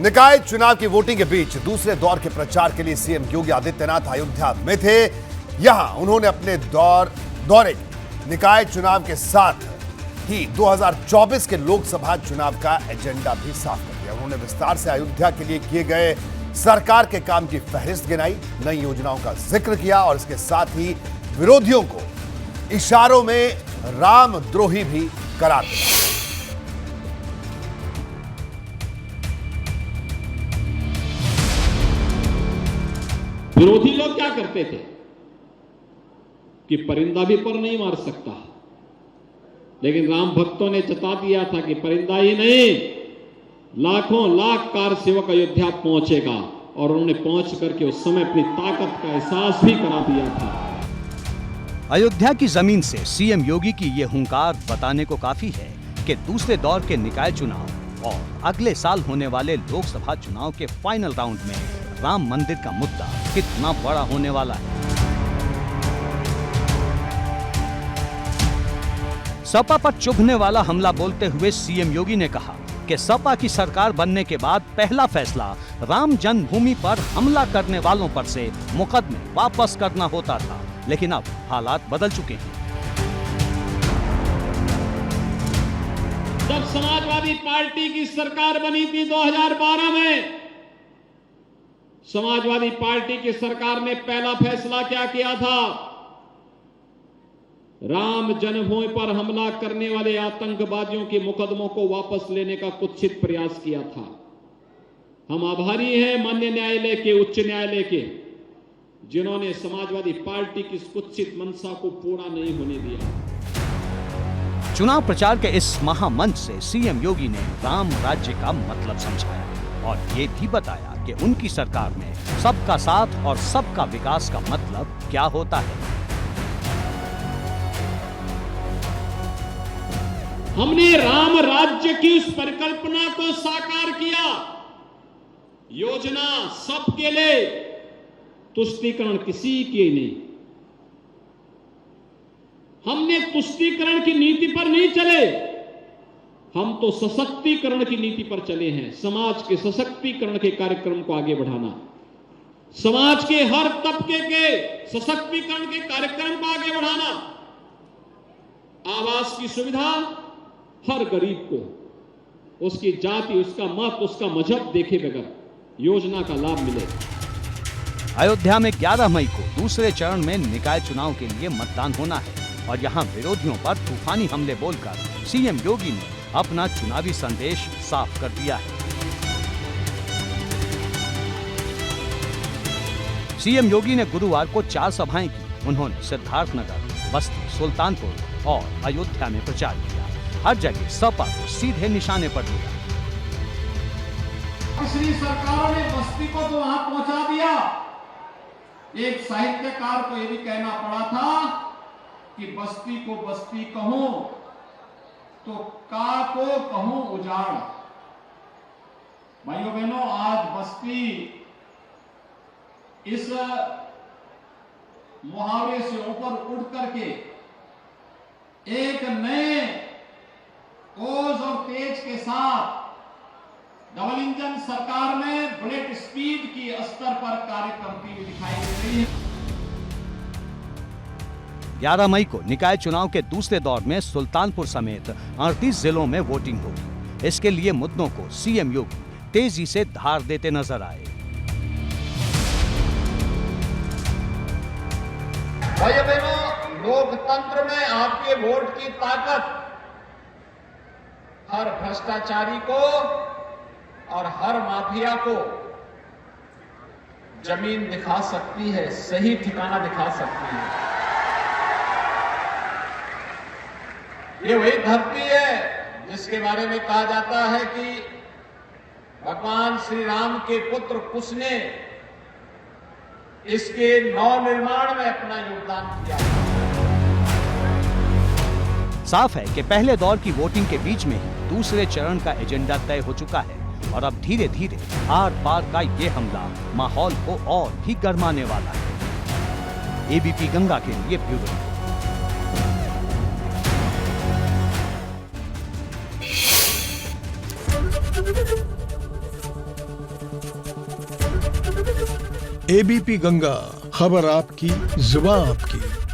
निकाय चुनाव की वोटिंग के बीच दूसरे दौर के प्रचार के लिए सीएम योगी आदित्यनाथ अयोध्या में थे। यहां उन्होंने अपने दौरे निकाय चुनाव के साथ ही 2024 के लोकसभा चुनाव का एजेंडा भी साफ कर दिया। उन्होंने विस्तार से अयोध्या के लिए किए गए सरकार के काम की फहरिस्त गिनाई, नई योजनाओं का जिक्र किया और इसके साथ ही विरोधियों को इशारों में रामद्रोही भी करार दिया। विरोधी लोग क्या करते थे कि परिंदा भी पर नहीं मार सकता, लेकिन राम भक्तों ने जता दिया था कि परिंदा ही नहीं, लाखों लाख कार सेवक अयोध्या पहुंचेगा, और उन्होंने पहुंच करके उस समय अपनी ताकत का एहसास भी करा दिया था। अयोध्या की जमीन से सीएम योगी की ये हुंकार बताने को काफी है कि दूसरे दौर के निकाय चुनाव और अगले साल होने वाले लोकसभा चुनाव के फाइनल राउंड में राम मंदिर का मुद्दा कितना बड़ा होने वाला है। सपा पर चुभने वाला हमला बोलते हुए सीएम योगी ने कहा कि सपा की सरकार बनने के बाद पहला फैसला राम जन्मभूमि पर हमला करने वालों पर से मुकदमे वापस करना होता था, लेकिन अब हालात बदल चुके हैं। जब समाजवादी पार्टी की सरकार बनी थी 2012 में, समाजवादी पार्टी की सरकार ने पहला फैसला क्या किया था? राम जन्मभूमि पर हमला करने वाले आतंकवादियों के मुकदमों को वापस लेने का कुत्सित प्रयास किया था। हम आभारी हैं माननीय न्यायालय के, उच्च न्यायालय के, जिन्होंने समाजवादी पार्टी की इस कुत्सित मंशा को पूरा नहीं होने दिया। चुनाव प्रचार के इस महामंच से सीएम योगी ने राम राज्य का मतलब समझाया और ये भी बताया कि उनकी सरकार में सबका साथ और सबका विकास का मतलब क्या होता है। हमने राम राज्य की उस परिकल्पना को साकार किया। योजना सबके लिए, तुष्टीकरण किसी के नहीं। हमने तुष्टीकरण की नीति पर नहीं चले, हम तो सशक्तिकरण की नीति पर चले हैं। समाज के सशक्तिकरण के कार्यक्रम को आगे बढ़ाना, समाज के हर तबके के सशक्तिकरण के कार्यक्रम को आगे बढ़ाना, आवास की सुविधा हर गरीब को उसकी जाति, उसका मत, उसका मजहब देखे बगैर योजना का लाभ मिले। अयोध्या में 11 मई को दूसरे चरण में निकाय चुनाव के लिए मतदान होना है और यहाँ विरोधियों पर तूफानी हमले बोलकर सीएम योगी ने अपना चुनावी संदेश साफ कर दिया है। सीएम योगी ने गुरुवार को 4 सभाएं की। उन्होंने सिद्धार्थनगर, बस्ती, सुल्तानपुर और अयोध्या में प्रचार किया। हर जगह सपा को सीधे निशाने पर लिया। पिछली सरकारों ने बस्ती को तो वहां पहुंचा दिया। एक साहित्यकार को यह भी कहना पड़ा था कि बस्ती को बस्ती कहूं तो का को कहूं उजाड़। भाइयों बहनों, आज बस्ती इस मुहावरे से ऊपर उठ करके एक नए ओज और तेज के साथ डबल इंजन सरकार में बुलेट स्पीड की स्तर पर कार्य करती हुई दिखाई दे रही है। 11 मई को निकाय चुनाव के दूसरे दौर में सुल्तानपुर समेत 38 जिलों में वोटिंग होगी। इसके लिए मुद्दों को सीएम योगी तेजी से धार देते नजर आए। भाइयों बहनों, लोकतंत्र में आपके वोट की ताकत हर भ्रष्टाचारी को और हर माफिया को जमीन दिखा सकती है, सही ठिकाना दिखा सकती है। ये वही धरती है जिसके बारे में कहा जाता है कि भगवान श्री राम के पुत्र कुश ने इसके नवनिर्माण में अपना योगदान किया। साफ है कि पहले दौर की वोटिंग के बीच में ही दूसरे चरण का एजेंडा तय हो चुका है और अब धीरे धीरे आर पार का ये हमला माहौल को और भी गरमाने वाला है। एबीपी गंगा के लिए ब्यूरो रिपोर्ट। एबीपी गंगा, खबर आपकी, जुबान आपकी।